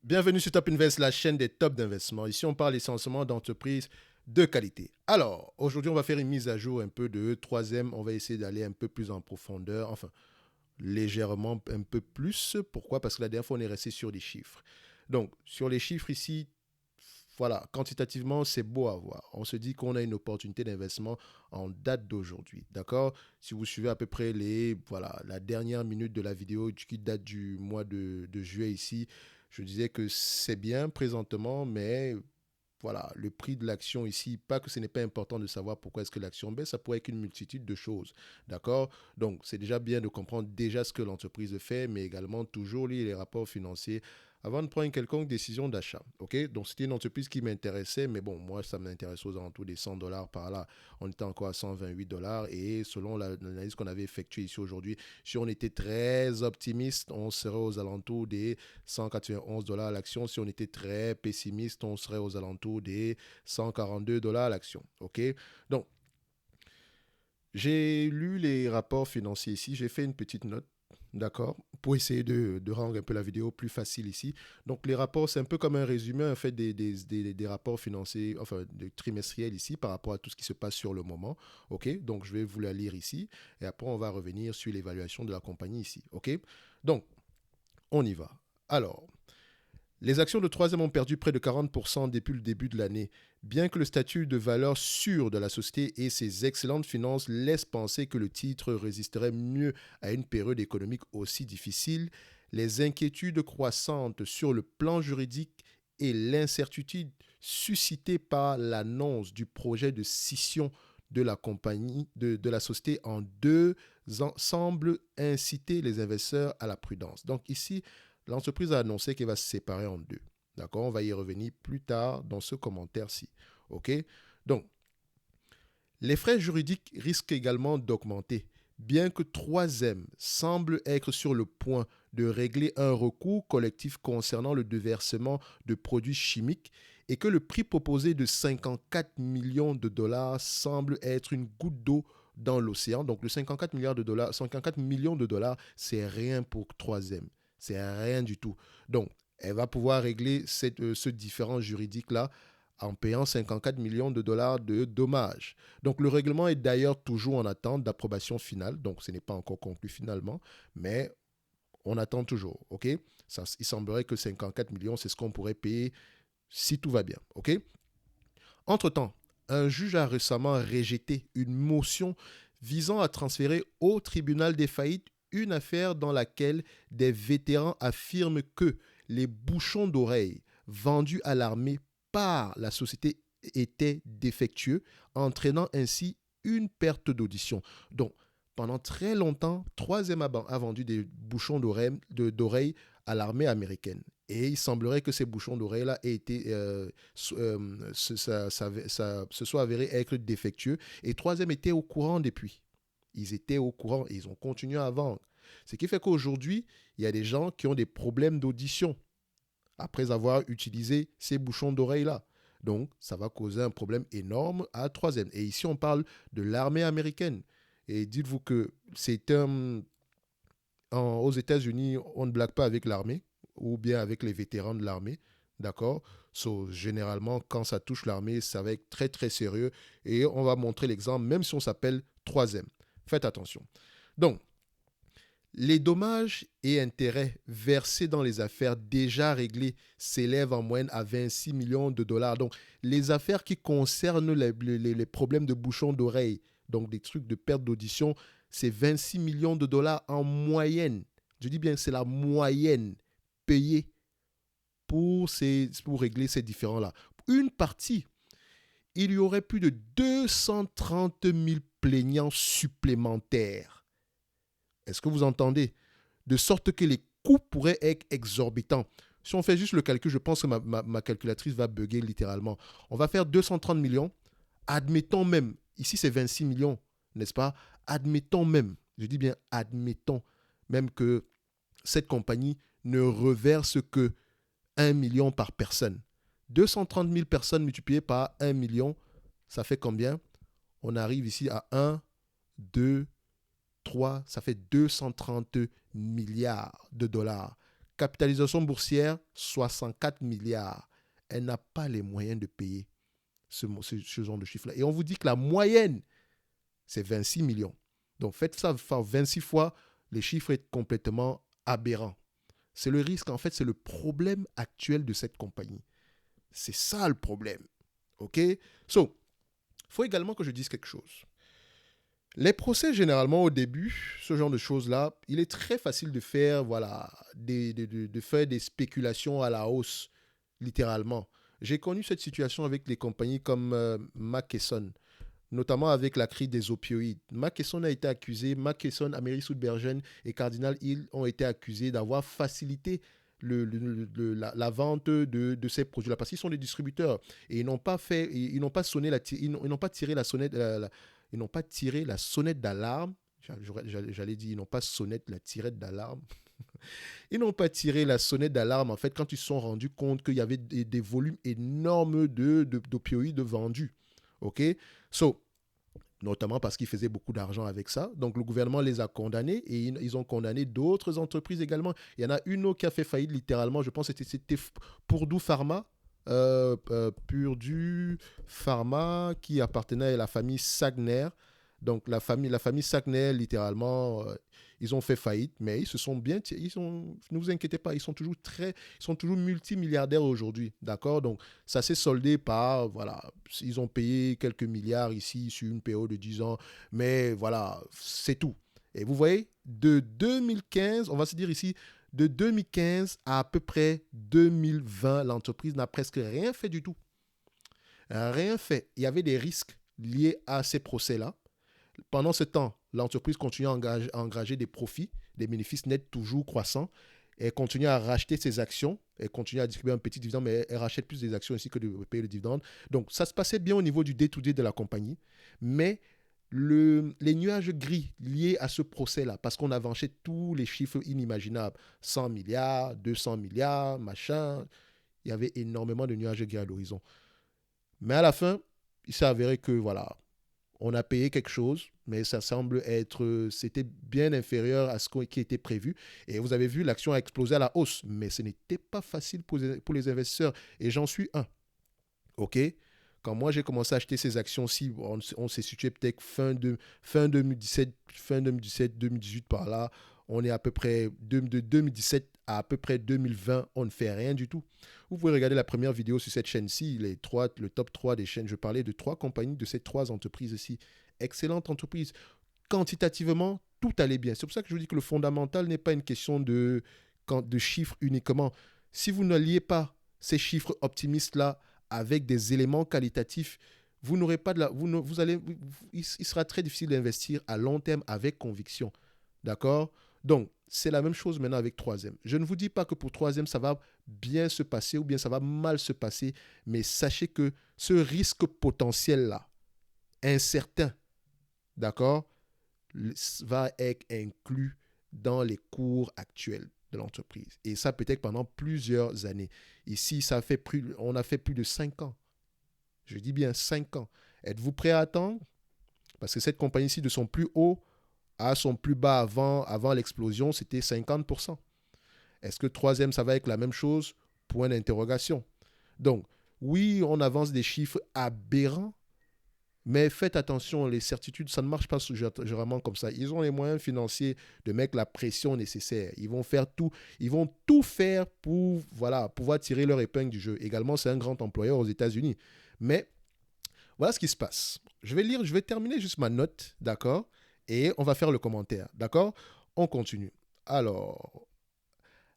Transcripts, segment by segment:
Bienvenue sur Top Invest, la chaîne des tops d'investissement. Ici, on parle essentiellement d'entreprises de qualité. Alors, aujourd'hui, on va faire une mise à jour un peu de troisième. On va essayer d'aller un peu plus en profondeur, enfin, légèrement un peu plus. Pourquoi? Parce que la dernière fois, on est resté sur des chiffres. Donc, sur les chiffres ici, voilà, quantitativement, c'est beau à voir. On se dit qu'on a une opportunité d'investissement en date d'aujourd'hui. D'accord? Si vous suivez à peu près voilà, la dernière minute de la vidéo qui date du mois de juillet ici, je disais que c'est bien présentement, mais voilà, le prix de l'action ici, pas que ce n'est pas important de savoir pourquoi est-ce que l'action baisse, ça pourrait être une multitude de choses. D'accord? Donc, c'est déjà bien de comprendre déjà ce que l'entreprise fait, mais également toujours lire les rapports financiers avant de prendre une quelconque décision d'achat. OK? Donc, c'était une entreprise qui m'intéressait, mais bon, moi, ça m'intéresse aux alentours des 100 dollars par là. On était encore à 128 dollars et selon l'analyse qu'on avait effectuée ici aujourd'hui, si on était très optimiste, on serait aux alentours des 191 dollars l'action. Si on était très pessimiste, on serait aux alentours des 142 dollars l'action. OK? Donc, j'ai lu les rapports financiers ici, j'ai fait une petite note, d'accord, pour essayer de rendre un peu la vidéo plus facile ici. Donc, les rapports, c'est un peu comme un résumé, en fait, des rapports financiers, enfin, de trimestriels ici, par rapport à tout ce qui se passe sur le moment. OK? Donc, je vais vous la lire ici, et après, on va revenir sur l'évaluation de la compagnie ici. OK? Donc, on y va. Alors, les actions de troisième ont perdu près de 40% depuis le début de l'année. Bien que le statut de valeur sûre de la société et ses excellentes finances laissent penser que le titre résisterait mieux à une période économique aussi difficile, les inquiétudes croissantes sur le plan juridique et l'incertitude suscitée par l'annonce du projet de scission de la compagnie, de la société en deux semblent inciter les investisseurs à la prudence. Donc ici, l'entreprise a annoncé qu'elle va se séparer en deux. D'accord? On va y revenir plus tard dans ce commentaire-ci. OK? Donc, les frais juridiques risquent également d'augmenter. Bien que 3M semble être sur le point de régler un recours collectif concernant le déversement de produits chimiques et que le prix proposé de 54 millions de dollars semble être une goutte d'eau dans l'océan. Donc le 54 milliards de dollars, 54 millions de dollars, c'est rien pour 3M. C'est rien du tout. Donc, elle va pouvoir régler ce différend juridique-là en payant 54 millions de dollars de dommages. Donc le règlement est d'ailleurs toujours en attente d'approbation finale, donc ce n'est pas encore conclu finalement, mais on attend toujours, ok? Il semblerait que 54 millions, c'est ce qu'on pourrait payer si tout va bien, ok? Entre-temps, un juge a récemment rejeté une motion visant à transférer au tribunal des faillites une affaire dans laquelle des vétérans affirment que les bouchons d'oreille vendus à l'armée par la société étaient défectueux, entraînant ainsi une perte d'audition. Donc, pendant très longtemps, Troisième a vendu des bouchons d'oreille à l'armée américaine. Et il semblerait que ces bouchons d'oreille-là aient été, se soit avéré être défectueux. Et Troisième était au courant depuis. Ils étaient au courant et ils ont continué à vendre. Ce qui fait qu'aujourd'hui, il y a des gens qui ont des problèmes d'audition après avoir utilisé ces bouchons d'oreille-là. Donc, ça va causer un problème énorme à Troisième. Et ici, on parle de l'armée américaine. Et dites-vous que c'est aux États-Unis, on ne blague pas avec l'armée ou bien avec les vétérans de l'armée. D'accord? So, généralement, quand ça touche l'armée, ça va être très très sérieux. Et on va montrer l'exemple, même si on s'appelle Troisième. Faites attention. Donc, les dommages et intérêts versés dans les affaires déjà réglées s'élèvent en moyenne à 26 millions de dollars. Donc, les affaires qui concernent les problèmes de bouchons d'oreille, donc des trucs de perte d'audition, c'est 26 millions de dollars en moyenne. Je dis bien, c'est la moyenne payée pour régler ces différends-là. Une partie, il y aurait plus de 230 000 plaignants supplémentaires. Est-ce que vous entendez? De sorte que les coûts pourraient être exorbitants. Si on fait juste le calcul, je pense que ma calculatrice va bugger littéralement. On va faire 230 millions. Admettons même, ici c'est 26 millions, n'est-ce pas? Admettons même, je dis bien admettons même que cette compagnie ne reverse que 1 million par personne. 230 000 personnes multipliées par 1 million, ça fait combien? On arrive ici à 1, 2, 3, ça fait 230 milliards de dollars Capitalisation boursière, 64 milliards. Elle n'a pas les moyens de payer ce genre de chiffre-là. Et on vous dit que la moyenne, c'est 26 millions. Donc faites ça par 26 fois, les chiffres sont complètement aberrants. C'est le risque, en fait, c'est le problème actuel de cette compagnie. C'est ça le problème. OK? So, il faut également que je dise quelque chose. Les procès, généralement, au début, ce genre de choses-là, il est très facile de faire, voilà, de faire des spéculations à la hausse, littéralement. J'ai connu cette situation avec les compagnies comme McKesson, notamment avec la crise des opioïdes. McKesson a été accusé, McKesson, Ameris Soudbergen et Cardinal Hill ont été accusés d'avoir facilité la vente de ces produits-là parce qu'ils sont des distributeurs et ils n'ont pas fait, ils n'ont pas sonné ils n'ont pas tiré la sonnette, ils n'ont pas tiré la sonnette d'alarme. J'allais dire, ils n'ont pas sonné la tirette d'alarme. Ils n'ont pas tiré la sonnette d'alarme, en fait, quand ils se sont rendus compte qu'il y avait des volumes énormes d'opioïdes vendus. OK? So, notamment parce qu'ils faisaient beaucoup d'argent avec ça. Donc, le gouvernement les a condamnés et ils ont condamné d'autres entreprises également. Il y en a une autre qui a fait faillite littéralement. Je pense que c'était Purdue Pharma. Purdue Pharma qui appartenait à la famille Sagner. Donc, la famille Sagner, littéralement, ils ont fait faillite, mais ils se sont bien... ne vous inquiétez pas, ils sont toujours multimilliardaires aujourd'hui, d'accord? Donc, ça s'est soldé par, voilà, ils ont payé quelques milliards ici sur une période de 10 ans, mais voilà, c'est tout. Et vous voyez, de 2015, on va se dire ici, de 2015 à peu près 2020, l'entreprise n'a presque rien fait du tout. Rien fait. Il y avait des risques liés à ces procès-là. Pendant ce temps, l'entreprise continue à engager des profits, des bénéfices nets toujours croissants. Elle continue à racheter ses actions. Elle continue à distribuer un petit dividende, mais elle rachète plus des actions ici que de payer le dividende. Donc, ça se passait bien au niveau du day-to-day de la compagnie. Mais les nuages gris liés à ce procès-là, parce qu'on avançait tous les chiffres inimaginables, 100 milliards, 200 milliards, machin, il y avait énormément de nuages gris à l'horizon. Mais à la fin, il s'est avéré que, voilà, on a payé quelque chose, mais ça semble être, c'était bien inférieur à ce qui était prévu. Et vous avez vu, l'action a explosé à la hausse, mais ce n'était pas facile pour les investisseurs. Et j'en suis un. OK? Quand moi, j'ai commencé à acheter ces actions-ci, on s'est situé peut-être fin 2017, 2018 par là. On est à peu près de 2017 à peu près 2020, on ne fait rien du tout. Vous pouvez regarder la première vidéo sur cette chaîne-ci, le top 3 des chaînes. Je parlais de 3 compagnies de ces 3 entreprises-ci. Excellente entreprise. Quantitativement, tout allait bien. C'est pour ça que je vous dis que le fondamental n'est pas une question de chiffres uniquement. Si vous n'alliez pas ces chiffres optimistes-là avec des éléments qualitatifs, vous n'aurez pas de la, vous allez, il sera très difficile d'investir à long terme avec conviction. D'accord? Donc, c'est la même chose maintenant avec troisième. Je ne vous dis pas que pour troisième, ça va bien se passer ou bien ça va mal se passer, mais sachez que ce risque potentiel-là, incertain, d'accord, va être inclus dans les cours actuels de l'entreprise. Et ça peut être pendant plusieurs années. Ici, on a fait plus de 5 ans. Je dis bien 5 ans. Êtes-vous prêt à attendre? Parce que cette compagnie-ci, de son plus haut à son plus bas avant l'explosion, c'était 50%. Est-ce que troisième, ça va être la même chose? Point d'interrogation. Donc, oui, on avance des chiffres aberrants, mais faites attention, les certitudes, ça ne marche pas généralement comme ça. Ils ont les moyens financiers de mettre la pression nécessaire. Ils vont tout faire pour pouvoir tirer leur épingle du jeu. Également, c'est un grand employeur aux États-Unis. Mais voilà ce qui se passe. Je vais terminer juste ma note, d'accord? Et on va faire le commentaire, d'accord? On continue. Alors,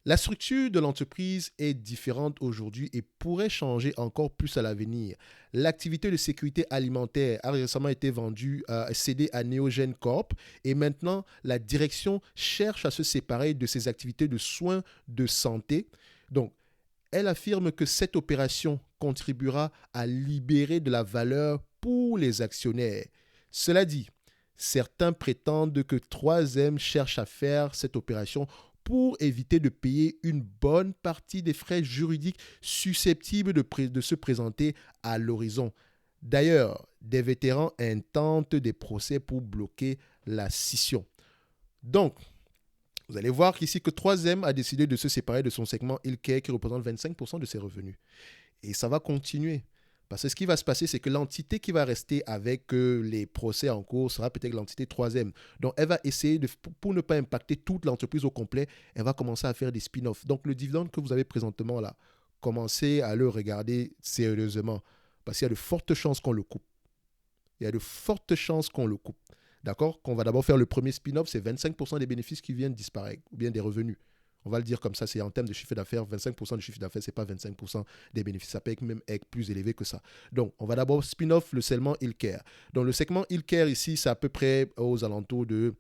la structure de l'entreprise est différente aujourd'hui et pourrait changer encore plus à l'avenir. L'activité de sécurité alimentaire a récemment été cédée à Neogen Corp et maintenant la direction cherche à se séparer de ses activités de soins de santé. Donc, elle affirme que cette opération contribuera à libérer de la valeur pour les actionnaires. Cela dit, certains prétendent que 3M cherche à faire cette opération pour éviter de payer une bonne partie des frais juridiques susceptibles de se présenter à l'horizon. D'ailleurs, des vétérans intentent des procès pour bloquer la scission. Donc, Vous allez voir qu'ici que troisième a décidé de se séparer de son segment Healthcare qui représente 25% de ses revenus. Et ça va continuer. Parce que ce qui va se passer, c'est que l'entité qui va rester avec les procès en cours sera peut-être l'entité troisième. Donc, elle va essayer, pour ne pas impacter toute l'entreprise au complet, elle va commencer à faire des spin-offs. Donc, le dividende que vous avez présentement là, commencez à le regarder sérieusement. Parce qu'il y a de fortes chances qu'on le coupe. Il y a de fortes chances qu'on le coupe. D'accord? Qu'on va d'abord faire le premier spin-off, c'est 25% des bénéfices qui viennent disparaître, ou bien des revenus. On va le dire comme ça, c'est en termes de chiffre d'affaires, 25% du chiffre d'affaires, ce n'est pas 25% des bénéfices. Ça peut même être plus élevé que ça. Donc, on va d'abord spin-off le segment Healthcare. Donc, le segment Healthcare ici, c'est à peu près aux alentours de...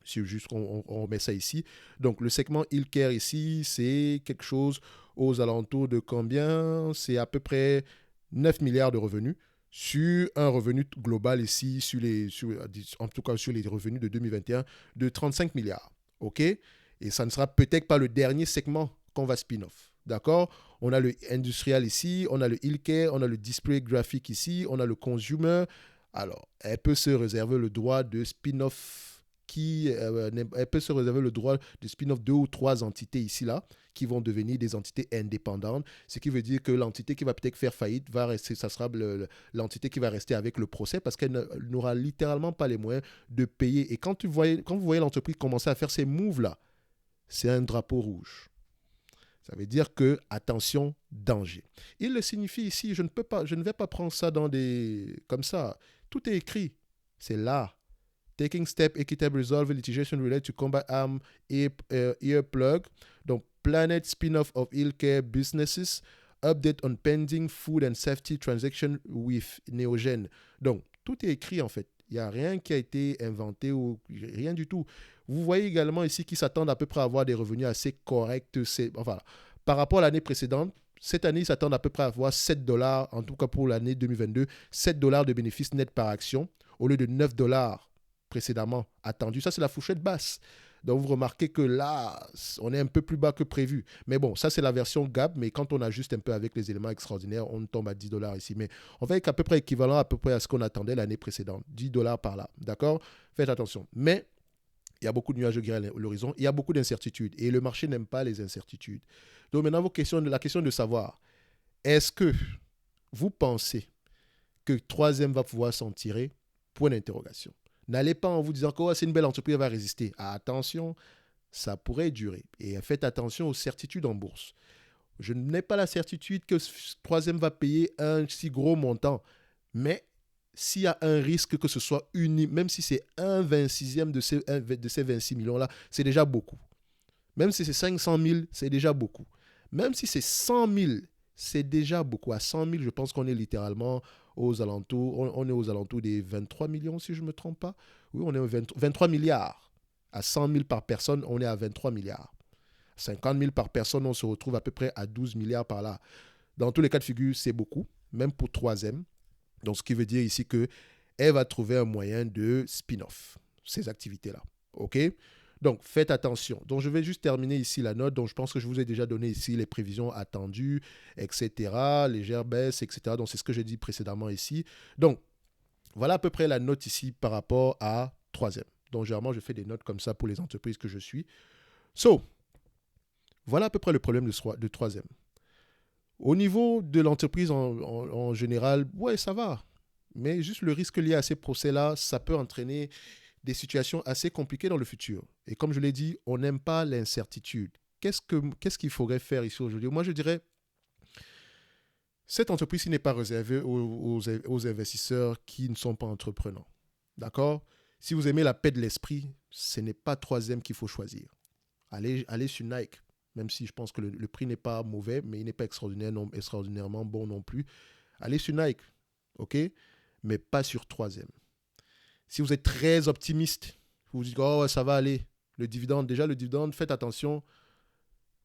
Si juste on remet ça ici. Donc, le segment Healthcare ici, c'est quelque chose aux alentours de combien? C'est à peu près 9 milliards de revenus sur un revenu global ici, en tout cas sur les revenus de 2021, de 35 milliards. OK? Et ça ne sera peut-être pas le dernier segment qu'on va spin-off. D'accord? On a le industrial ici, on a le healthcare, on a le display graphique ici, on a le consumer. Alors, elle peut se réserver le droit de spin-off elle peut se réserver le droit de spin-off 2 ou 3 entités ici, là, qui vont devenir des entités indépendantes, ce qui veut dire que l'entité qui va peut-être faire faillite va rester, ça sera l'entité qui va rester avec le procès parce qu'elle n'aura littéralement pas les moyens de payer. Et quand vous voyez l'entreprise commencer à faire ces moves-là, c'est un drapeau rouge. Ça veut dire que, attention, danger. Il le signifie ici, je ne vais pas prendre ça comme ça. Tout est écrit. C'est là. Taking step equitable resolve litigation related to combat arm earplug. Donc, Planet spin-off of healthcare businesses. Update on pending food and safety transaction with Neogen. Donc, tout est écrit en fait. Il n'y a rien qui a été inventé ou rien du tout. Vous voyez également ici qu'ils s'attendent à peu près à avoir des revenus assez corrects. Enfin, par rapport à l'année précédente, cette année, ils s'attendent à peu près à avoir 7 dollars, en tout cas pour l'année 2022, 7 dollars de bénéfices nets par action au lieu de 9 dollars précédemment attendu. Ça, c'est la fourchette basse. Donc, vous remarquez que là, on est un peu plus bas que prévu. Mais bon, ça, c'est la version GAP. Mais quand on ajuste un peu avec les éléments extraordinaires, on tombe à 10 dollars ici. Mais on va être à peu près équivalent à peu près à ce qu'on attendait l'année précédente. 10 dollars par là. D'accord? Faites attention. Mais il y a beaucoup de nuages gris à l'horizon. Il y a beaucoup d'incertitudes. Et le marché n'aime pas les incertitudes. Donc, maintenant, la question de savoir, est-ce que vous pensez que troisième va pouvoir s'en tirer? Point d'interrogation. N'allez pas en vous disant que c'est une belle entreprise, elle va résister. Attention, ça pourrait durer. Et faites attention aux certitudes en bourse. Je n'ai pas la certitude que troisième va payer un si gros montant. Mais s'il y a un risque que ce soit unique, même si c'est un 26e de ces 26 millions-là, c'est déjà beaucoup. Même si c'est 500 000, c'est déjà beaucoup. Même si c'est 100 000, c'est déjà beaucoup. À 100 000, je pense qu'on est littéralement aux alentours, on est aux alentours des 23 millions, si je ne me trompe pas. Oui, on est aux 23 milliards. À 100 000 par personne, on est à 23 milliards. 50 000 par personne, on se retrouve à peu près à 12 milliards par là. Dans tous les cas de figure, c'est beaucoup, même pour troisième. Donc, ce qui veut dire ici qu'elle va trouver un moyen de spin-off ces activités-là. OK? Donc, faites attention. Donc, je vais juste terminer ici la note. Donc, je pense que je vous ai déjà donné ici les prévisions attendues, etc., légère baisse, etc. Donc, c'est ce que j'ai dit précédemment ici. Donc, voilà à peu près la note ici par rapport à troisième. Donc, généralement, je fais des notes comme ça pour les entreprises que je suis. So, voilà à peu près le problème de troisième. Au niveau de l'entreprise en général, ouais, ça va. Mais juste le risque lié à ces procès-là, ça peut entraîner des situations assez compliquées dans le futur. Et comme je l'ai dit, on n'aime pas l'incertitude. Qu'est-ce qu'il faudrait faire ici aujourd'hui? Moi, je dirais, cette entreprise n'est pas réservée aux investisseurs qui ne sont pas entrepreneurs. D'accord? Si vous aimez la paix de l'esprit, ce n'est pas troisième qu'il faut choisir. Allez sur Nike, même si je pense que le prix n'est pas mauvais, mais il n'est pas extraordinairement bon non plus. Allez sur Nike, ok? Mais pas sur troisième. Si vous êtes très optimiste, vous vous dites, oh, ça va aller. Le dividende, faites attention.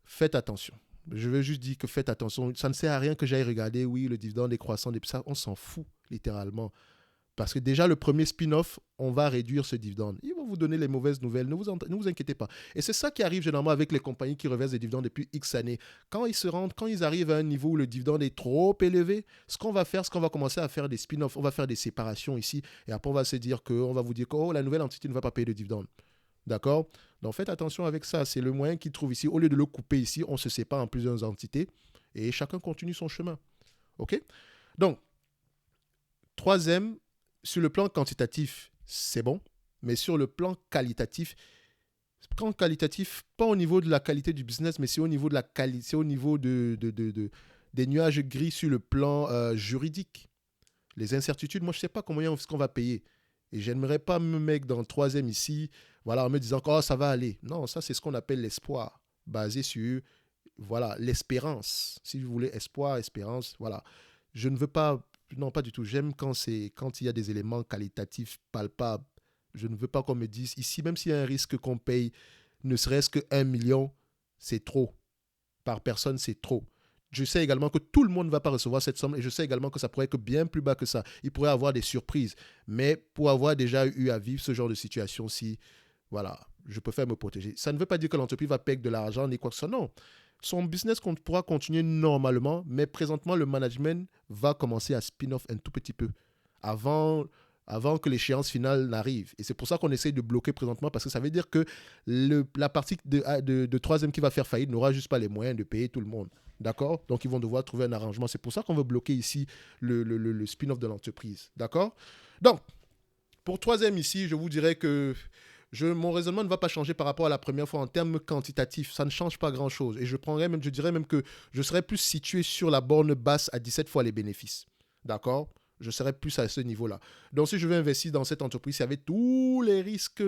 Faites attention. Je veux juste dire que faites attention. Ça ne sert à rien que j'aille regarder, oui, le dividende est croissant. Ça, on s'en fout, littéralement. Parce que déjà, le premier spin-off, on va réduire ce dividende. Ils vont vous donner les mauvaises nouvelles. Ne vous inquiétez pas. Et c'est ça qui arrive généralement avec les compagnies qui reversent des dividendes depuis X années. Quand ils arrivent à un niveau où le dividende est trop élevé, ce qu'on va faire, c'est qu'on va commencer à faire des spin-offs. On va faire des séparations ici. Et après, on va vous dire que, oh, la nouvelle entité ne va pas payer de dividende. D'accord? Donc faites attention avec ça. C'est le moyen qu'ils trouvent ici. Au lieu de le couper ici, on se sépare en plusieurs entités et chacun continue son chemin. OK? Donc, troisième, sur le plan quantitatif, c'est bon. Mais sur le plan qualitatif, pas au niveau de la qualité du business, mais c'est au niveau de la qualité, c'est au niveau des nuages gris sur le plan juridique. Les incertitudes, moi je ne sais pas comment est-ce qu'on va payer. Et j'aimerais pas me mettre dans le troisième ici, voilà, en me disant que oh, ça va aller. Non, ça c'est ce qu'on appelle l'espoir, basé sur voilà, l'espérance. Si vous voulez, espoir, espérance, voilà. Je ne veux pas, non pas du tout. J'aime quand il y a des éléments qualitatifs palpables. Je ne veux pas qu'on me dise ici, même s'il y a un risque qu'on paye, ne serait-ce que 1 million, c'est trop. Par personne, c'est trop. Je sais également que tout le monde ne va pas recevoir cette somme et je sais également que ça pourrait être bien plus bas que ça. Il pourrait y avoir des surprises. Mais pour avoir déjà eu à vivre ce genre de situation-ci, voilà, je préfère me protéger. Ça ne veut pas dire que l'entreprise va payer de l'argent ni quoi que ce soit. Non. Son business pourra continuer normalement, mais présentement, le management va commencer à spin-off un tout petit peu avant, avant que l'échéance finale n'arrive. Et c'est pour ça qu'on essaye de bloquer présentement, parce que ça veut dire que la partie de troisième qui va faire faillite n'aura juste pas les moyens de payer tout le monde. D'accord? Donc, ils vont devoir trouver un arrangement. C'est pour ça qu'on veut bloquer ici le spin-off de l'entreprise. D'accord? Donc, pour troisième ici, je vous dirais que mon raisonnement ne va pas changer par rapport à la première fois en termes quantitatifs. Ça ne change pas grand-chose. Et je dirais même que je serais plus situé sur la borne basse à 17 fois les bénéfices. D'accord? Je serais plus à ce niveau-là. Donc, si je veux investir dans cette entreprise, c'est avec tous les risques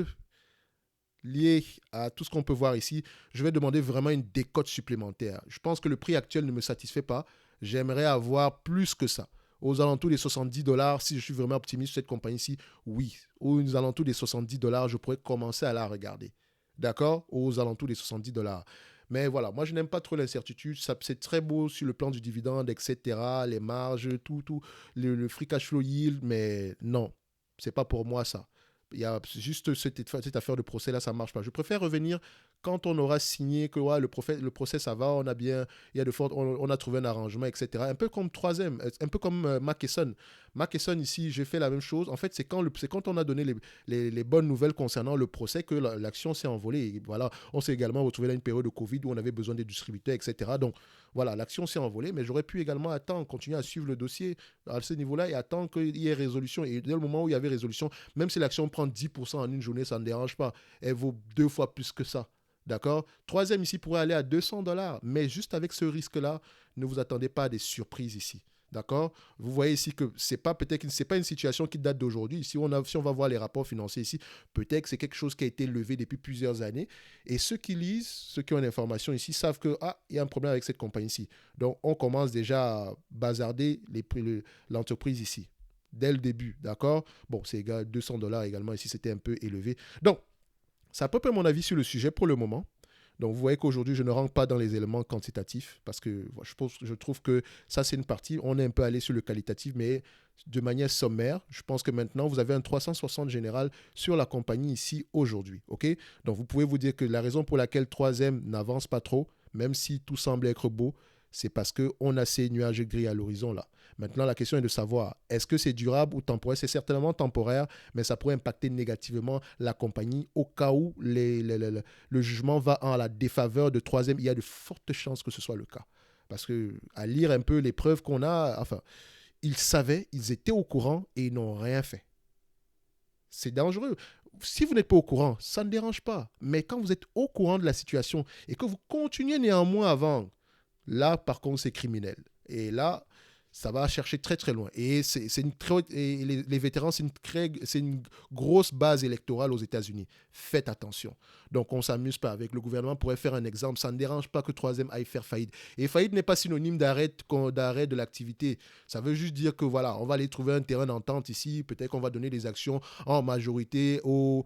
liés à tout ce qu'on peut voir ici, je vais demander vraiment une décote supplémentaire. Je pense que le prix actuel ne me satisfait pas. J'aimerais avoir plus que ça. Aux alentours des 70 dollars, si je suis vraiment optimiste sur cette compagnie-ci, oui. Aux alentours des 70 dollars, je pourrais commencer à la regarder. D'accord? Aux alentours des 70 dollars. Mais voilà, moi je n'aime pas trop l'incertitude. C'est très beau sur le plan du dividende, etc. Les marges, tout le free cash flow yield, mais non, c'est pas pour moi ça. Il y a juste cette affaire de procès là, ça marche pas. Je préfère revenir quand on aura signé que ouais, le procès ça va, on a bien, il y a de fortes, on a trouvé un arrangement, etc. Un peu comme troisième, un peu comme Mackesson. Mackesson ici, j'ai fait la même chose. En fait, c'est quand on a donné les bonnes nouvelles concernant le procès que l'action s'est envolée. Et voilà, on s'est également retrouvé dans une période de Covid où on avait besoin des distributeurs, etc. Donc voilà, l'action s'est envolée, mais j'aurais pu également attendre, continuer à suivre le dossier à ce niveau-là et attendre qu'il y ait résolution. Et dès le moment où il y avait résolution, même si l'action prend 10% en une journée, ça ne dérange pas. Elle vaut 2 fois plus que ça. D'accord? Troisième ici pourrait aller à 200 dollars, mais juste avec ce risque-là, ne vous attendez pas à des surprises ici. D'accord? Vous voyez ici que c'est pas une situation qui date d'aujourd'hui. Si on va voir les rapports financiers ici, peut-être que c'est quelque chose qui a été levé depuis plusieurs années. Et ceux qui lisent, ceux qui ont l'information ici, savent que il y a un problème avec cette compagnie-ci. Donc, on commence déjà à bazarder l'entreprise ici dès le début. D'accord? Bon, c'est égal 200 dollars également ici, c'était un peu élevé. Donc, c'est à peu près mon avis sur le sujet pour le moment. Donc, vous voyez qu'aujourd'hui, je ne rentre pas dans les éléments quantitatifs parce que je trouve que ça, c'est une partie. On est un peu allé sur le qualitatif, mais de manière sommaire. Je pense que maintenant, vous avez un 360 général sur la compagnie ici aujourd'hui. OK? Donc, vous pouvez vous dire que la raison pour laquelle troisième n'avance pas trop, même si tout semble être beau, c'est parce qu'on a ces nuages gris à l'horizon là. Maintenant, la question est de savoir, est-ce que c'est durable ou temporaire? C'est certainement temporaire, mais ça pourrait impacter négativement la compagnie au cas où le jugement va en la défaveur de troisième. Il y a de fortes chances que ce soit le cas. Parce que à lire un peu les preuves qu'on a, enfin, ils savaient, ils étaient au courant et ils n'ont rien fait. C'est dangereux. Si vous n'êtes pas au courant, ça ne dérange pas. Mais quand vous êtes au courant de la situation et que vous continuez néanmoins à vendre, là, par contre, c'est criminel. Et là, ça va chercher très très loin. Et les vétérans, c'est une grosse base électorale aux États-Unis. Faites attention. Donc, on ne s'amuse pas avec. Le gouvernement pourrait faire un exemple. Ça ne dérange pas que troisième aille faire faillite. Et faillite n'est pas synonyme d'arrêt de l'activité. Ça veut juste dire que voilà, on va aller trouver un terrain d'entente ici. Peut-être qu'on va donner des actions en majorité aux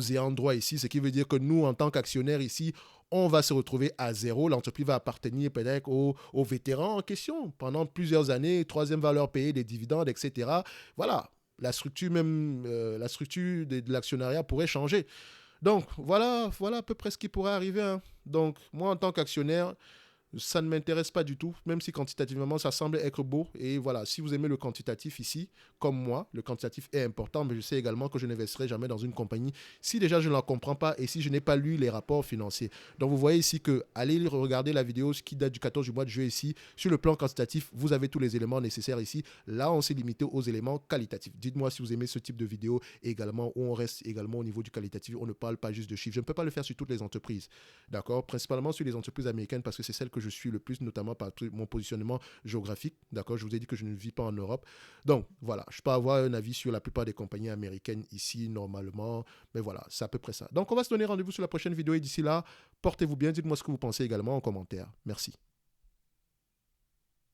ayants droit ici, ce qui veut dire que nous, en tant qu'actionnaires ici, on va se retrouver à zéro. L'entreprise va appartenir peut-être aux vétérans en question. Pendant plusieurs années, troisième va leur payer des dividendes, etc. Voilà, la structure même, la structure de l'actionnariat pourrait changer. Donc, voilà à peu près ce qui pourrait arriver. Hein. Donc, moi, en tant qu'actionnaire, ça ne m'intéresse pas du tout, même si quantitativement ça semble être beau. Et voilà, si vous aimez le quantitatif ici, comme moi, le quantitatif est important, mais je sais également que je n'investirai jamais dans une compagnie si déjà je ne la comprends pas et si je n'ai pas lu les rapports financiers. Donc vous voyez ici que allez regarder la vidéo qui date du 14 du mois de juillet ici. Sur le plan quantitatif, vous avez tous les éléments nécessaires ici. Là, on s'est limité aux éléments qualitatifs. Dites-moi si vous aimez ce type de vidéo également, où on reste également au niveau du qualitatif. On ne parle pas juste de chiffres. Je ne peux pas le faire sur toutes les entreprises. D'accord? Principalement sur les entreprises américaines parce que c'est celles que je suis le plus, notamment par mon positionnement géographique. D'accord? Je vous ai dit que je ne vis pas en Europe. Donc, voilà. Je peux avoir un avis sur la plupart des compagnies américaines ici, normalement. Mais voilà, c'est à peu près ça. Donc, on va se donner rendez-vous sur la prochaine vidéo et d'ici là, portez-vous bien. Dites-moi ce que vous pensez également en commentaire. Merci.